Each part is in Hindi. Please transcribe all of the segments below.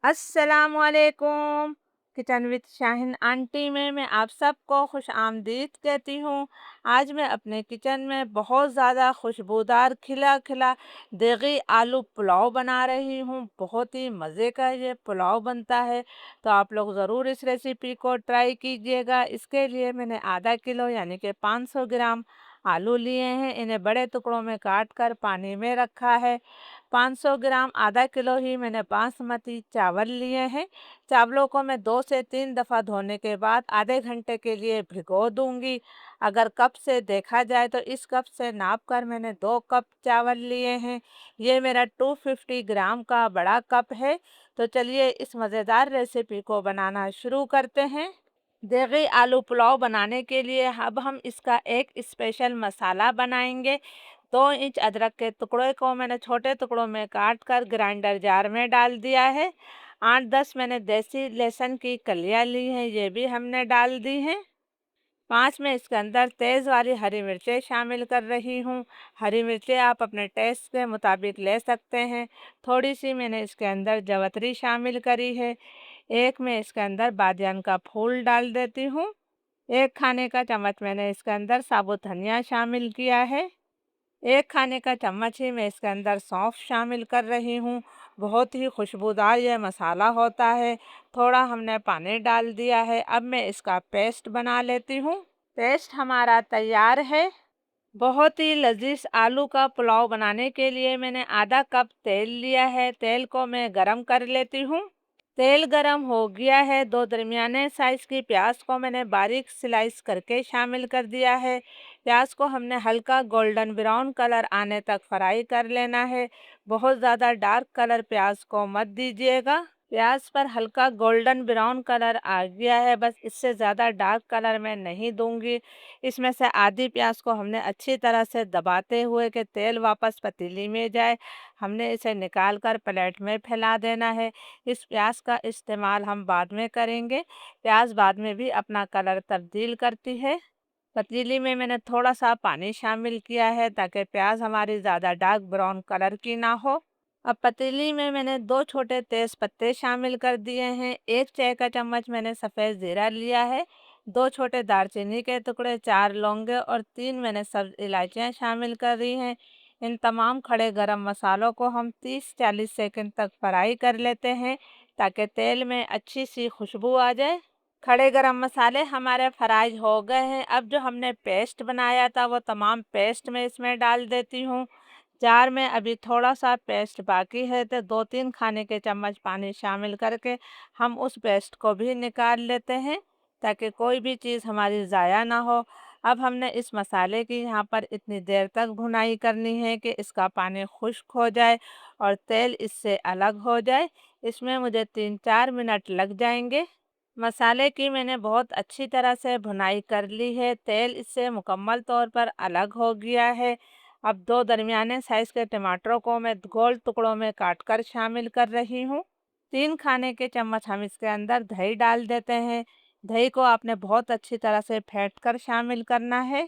अस्सलामुअलैकुम। किचन विद शाहीन आंटी में मैं आप सबको खुश आमदीद कहती हूँ। आज मैं अपने किचन में बहुत ज़्यादा खुशबूदार खिला खिला देगी आलू पुलाव बना रही हूँ। बहुत ही मज़े का ये पुलाव बनता है, तो आप लोग ज़रूर इस रेसिपी को ट्राई कीजिएगा। इसके लिए मैंने आधा किलो यानी कि 500 ग्राम आलू लिए हैं। इन्हें बड़े टुकड़ों में काट कर पानी में रखा है। 500 ग्राम आधा किलो ही मैंने बासमती चावल लिए हैं। चावलों को मैं 2 से 3 दफ़ा धोने के बाद आधे घंटे के लिए भिगो दूंगी। अगर कप से देखा जाए तो इस कप से नाप कर मैंने 2 कप चावल लिए हैं। ये मेरा 250 ग्राम का बड़ा कप है। तो चलिए इस मज़ेदार रेसिपी को बनाना शुरू करते हैं। देगी आलू पुलाव बनाने के लिए अब हम इसका एक स्पेशल मसाला बनाएंगे। 2 इंच अदरक के टुकड़े को मैंने छोटे टुकड़ों में काट कर ग्राइंडर जार में डाल दिया है। 8-10 मैंने देसी लहसुन की कलियां ली हैं, ये भी हमने डाल दी हैं। 5 में इसके अंदर तेज़ वाली हरी मिर्चें शामिल कर रही हूँ। हरी मिर्चें आप अपने टेस्ट के मुताबिक ले सकते हैं। थोड़ी सी मैंने इसके अंदर जवतरी शामिल करी है। एक में इसके अंदर बादियान का फूल डाल देती हूँ। 1 खाने का चम्मच मैंने इसके अंदर साबुत धनिया शामिल किया है। 1 खाने का चम्मच ही मैं इसके अंदर सौंफ शामिल कर रही हूँ। बहुत ही खुशबूदार यह मसाला होता है। थोड़ा हमने पानी डाल दिया है। अब मैं इसका पेस्ट बना लेती हूँ। पेस्ट हमारा तैयार है। बहुत ही लजीज आलू का पुलाव बनाने के लिए मैंने आधा कप तेल लिया है। तेल को मैं गरम कर लेती हूँ। तेल गरम हो गया है। 2 दरमियाने साइज़ की प्याज को मैंने बारीक स्लाइस करके शामिल कर दिया है। प्याज को हमने हल्का गोल्डन ब्राउन कलर आने तक फ्राई कर लेना है। बहुत ज़्यादा डार्क कलर प्याज को मत दीजिएगा। प्याज पर हल्का गोल्डन ब्राउन कलर आ गया है, बस इससे ज़्यादा डार्क कलर मैं नहीं दूंगी। इसमें से आधी प्याज को हमने अच्छी तरह से दबाते हुए कि तेल वापस पतीली में जाए, हमने इसे निकाल कर प्लेट में फैला देना है। इस प्याज का इस्तेमाल हम बाद में करेंगे। प्याज बाद में भी अपना कलर तब्दील करती है। पतीली में मैंने थोड़ा सा पानी शामिल किया है ताकि प्याज हमारी ज़्यादा डार्क ब्राउन कलर की ना हो। अब पतीली में मैंने 2 छोटे तेज पत्ते शामिल कर दिए हैं। 1 चाय का चम्मच मैंने सफ़ेद ज़ीरा लिया है। 2 छोटे दालचीनी के टुकड़े, 4 लौंगे और 3 मैंने सब्ज़ इलायचियाँ शामिल कर दी हैं। इन तमाम खड़े गरम मसालों को हम 30-40 सेकंड तक फ्राई कर लेते हैं ताकि तेल में अच्छी सी खुशबू आ जाए। खड़े गरम मसाले हमारे फ्राई हो गए हैं। अब जो हमने पेस्ट बनाया था वो तमाम पेस्ट मैं इसमें डाल देती हूँ। जार में अभी थोड़ा सा पेस्ट बाकी है, तो 2-3 खाने के चम्मच पानी शामिल करके हम उस पेस्ट को भी निकाल लेते हैं ताकि कोई भी चीज़ हमारी ज़ाया ना हो। अब हमने इस मसाले की यहाँ पर इतनी देर तक भुनाई करनी है कि इसका पानी खुश्क हो जाए और तेल इससे अलग हो जाए। इसमें मुझे 3-4 मिनट लग जाएंगे। मसाले की मैंने बहुत अच्छी तरह से भुनाई कर ली है। तेल इससे मुकम्मल तौर पर अलग हो गया है। अब 2 दरमियाने साइज़ के टमाटरों को मैं गोल टुकड़ों में काटकर शामिल कर रही हूँ। 3 खाने के चम्मच हम इसके अंदर दही डाल देते हैं। दही को आपने बहुत अच्छी तरह से फेंट कर शामिल करना है।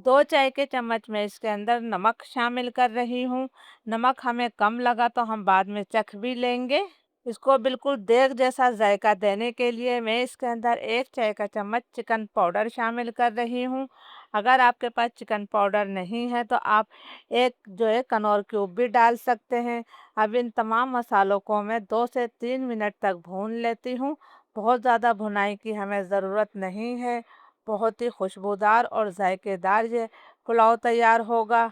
2 चाय के चम्मच मैं इसके अंदर नमक शामिल कर रही हूँ। नमक हमें कम लगा तो हम बाद में चख भी लेंगे। इसको बिल्कुल देग जैसा जायका देने के लिए मैं इसके अंदर 1 चाय का चम्मच चिकन पाउडर शामिल कर रही हूँ। अगर आपके पास चिकन पाउडर नहीं है तो आप एक जो है कनौर क्यूब भी डाल सकते हैं। अब इन तमाम मसालों को मैं 2 से 3 मिनट तक भून लेती हूँ। बहुत ज़्यादा भुनाई की हमें ज़रूरत नहीं है। बहुत ही खुशबूदार और जायकेदार ये पुलाव तैयार होगा।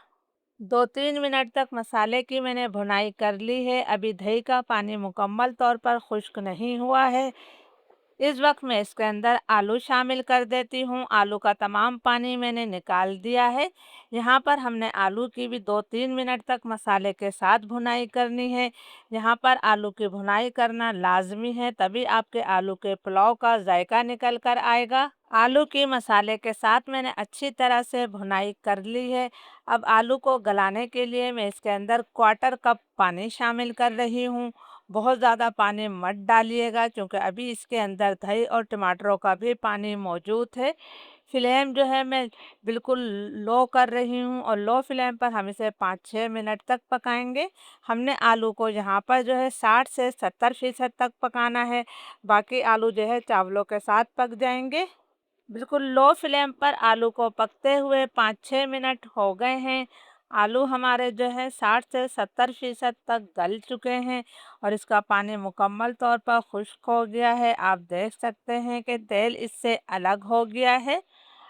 2-3 मिनट तक मसाले की मैंने भुनाई कर ली है। अभी दही का पानी मुकम्मल तौर पर खुश्क नहीं हुआ है। इस वक्त मैं इसके अंदर आलू शामिल कर देती हूँ। आलू का तमाम पानी मैंने निकाल दिया है। यहाँ पर हमने आलू की भी 2-3 मिनट तक मसाले के साथ भुनाई करनी है। यहाँ पर आलू की भुनाई करना लाजमी है, तभी आपके आलू के पुलाव का जायका निकल कर आएगा। आलू की मसाले के साथ मैंने अच्छी तरह से भुनाई कर ली है। अब आलू को गलाने के लिए मैं इसके अंदर 1/4 कप पानी शामिल कर रही हूँ। बहुत ज़्यादा पानी मत डालिएगा क्योंकि अभी इसके अंदर दही और टमाटरों का भी पानी मौजूद है। फ्लेम जो है मैं बिल्कुल लो कर रही हूँ और लो फ्लेम पर हम इसे 5-6 मिनट तक पकाएंगे। हमने आलू को यहाँ पर जो है 60 से 70% तक पकाना है, बाकी आलू जो है चावलों के साथ पक जाएंगे। बिल्कुल लो फ्लेम पर आलू को पकते हुए 5-6 मिनट हो गए हैं। आलू हमारे जो है 60 से 70% तक गल चुके हैं और इसका पानी मुकम्मल तौर पर खुश्क हो गया है। आप देख सकते हैं कि तेल इससे अलग हो गया है।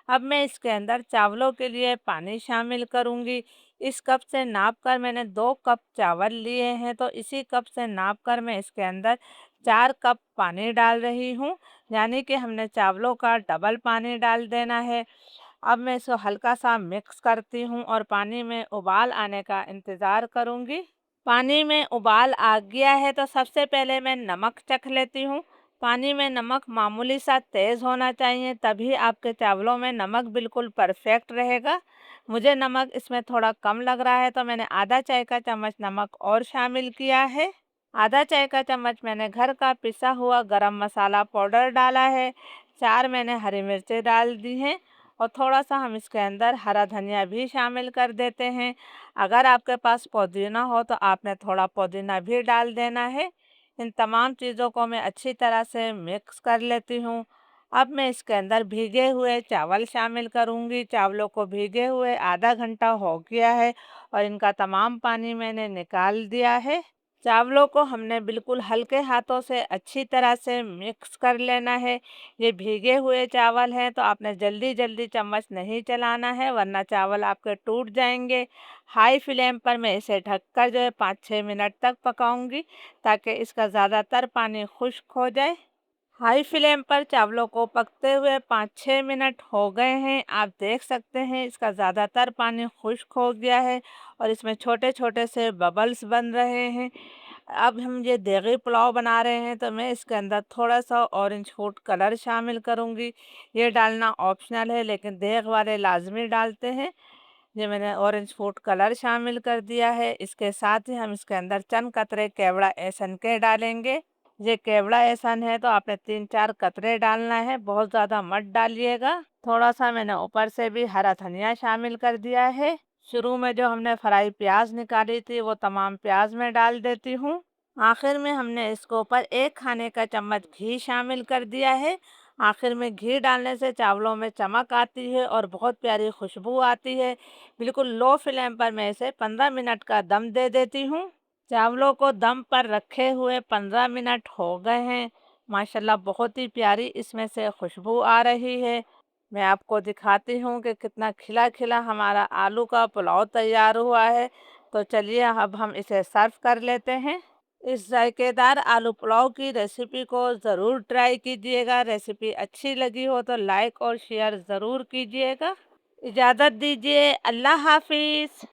अब मैं इसके अंदर चावलों के लिए पानी शामिल करूंगी। इस कप से नापकर मैंने 2 कप चावल लिए हैं, तो इसी कप से नापकर मैं इसके अंदर 4 कप पानी डाल रही हूँ। यानी कि हमने चावलों का डबल पानी डाल देना है। अब मैं इसको हल्का सा मिक्स करती हूँ और पानी में उबाल आने का इंतज़ार करूँगी। पानी में उबाल आ गया है तो सबसे पहले मैं नमक चख लेती हूँ। पानी में नमक मामूली सा तेज़ होना चाहिए, तभी आपके चावलों में नमक बिल्कुल परफेक्ट रहेगा। मुझे नमक इसमें थोड़ा कम लग रहा है तो मैंने आधा चाय का चम्मच नमक और शामिल किया है। आधा चाय का चम्मच मैंने घर का पिसा हुआ गरम मसाला पाउडर डाला है। 4 मैंने हरी मिर्चें डाल दी हैं और थोड़ा-सा हम इसके अंदर हरा धनिया भी शामिल कर देते हैं। अगर आपके पास पुदीना हो तो आपने थोड़ा पुदीना भी डाल देना है। इन तमाम चीज़ों को मैं अच्छी तरह से मिक्स कर लेती हूँ। अब मैं इसके अंदर भीगे हुए चावल शामिल करूँगी। चावलों को भीगे हुए आधा घंटा हो गया है और इनका तमाम पानी मैंने निकाल दिया है। चावलों को हमने बिल्कुल हल्के हाथों से अच्छी तरह से मिक्स कर लेना है। ये भीगे हुए चावल हैं तो आपने जल्दी-जल्दी चम्मच नहीं चलाना है, वरना चावल आपके टूट जाएँगे। हाई फ्लेम पर मैं इसे ढककर जो है 5-6 मिनट तक पकाऊँगी, ताकि इसका ज़्यादातर पानी खुश्क हो जाए। हाई फ्लेम पर चावलों को पकते हुए 5-6 मिनट हो गए हैं। आप देख सकते हैं इसका ज़्यादातर पानी खुश्क हो गया है और इसमें छोटे-छोटे से बबल्स बन रहे हैं। अब हम ये देगी पुलाव बना रहे हैं तो मैं इसके अंदर थोड़ा-सा ऑरेंज फूड कलर शामिल करूँगी। ये डालना ऑप्शनल है, लेकिन देग वाले लाज़मी डालते हैं। ये मैंने ऑरेंज फूड कलर शामिल कर दिया है। इसके साथ ही हम इसके अंदर चंद कतरे केवड़ा एहसन के डालेंगे। ये केवड़ा एहसन है तो आपने 3-4 कतरे डालना है, बहुत ज़्यादा मत डालिएगा। थोड़ा-सा मैंने ऊपर से भी हरा धनिया शामिल कर दिया है। शुरू में जो हमने फ्राई प्याज निकाली थी वो तमाम प्याज में डाल देती हूँ। आखिर में हमने इसके ऊपर 1 खाने का चम्मच घी शामिल कर दिया है। आखिर में घी डालने से चावलों में चमक आती है और बहुत प्यारी खुशबू आती है। बिल्कुल लो फ्लेम पर मैं इसे 15 मिनट का दम दे देती हूँ। चावलों को दम पर रखे हुए 15 मिनट हो गए हैं। माशाल्लाह बहुत ही प्यारी इसमें से खुशबू आ रही है। मैं आपको दिखाती हूँ कि कितना खिला-खिला हमारा आलू का पुलाव तैयार हुआ है। तो चलिए अब हम इसे सर्व कर लेते हैं। इस जायकेदार आलू पुलाव की रेसिपी को ज़रूर ट्राई कीजिएगा। रेसिपी अच्छी लगी हो तो लाइक और शेयर ज़रूर कीजिएगा। इजाज़त दीजिए। अल्लाह हाफ़िज़।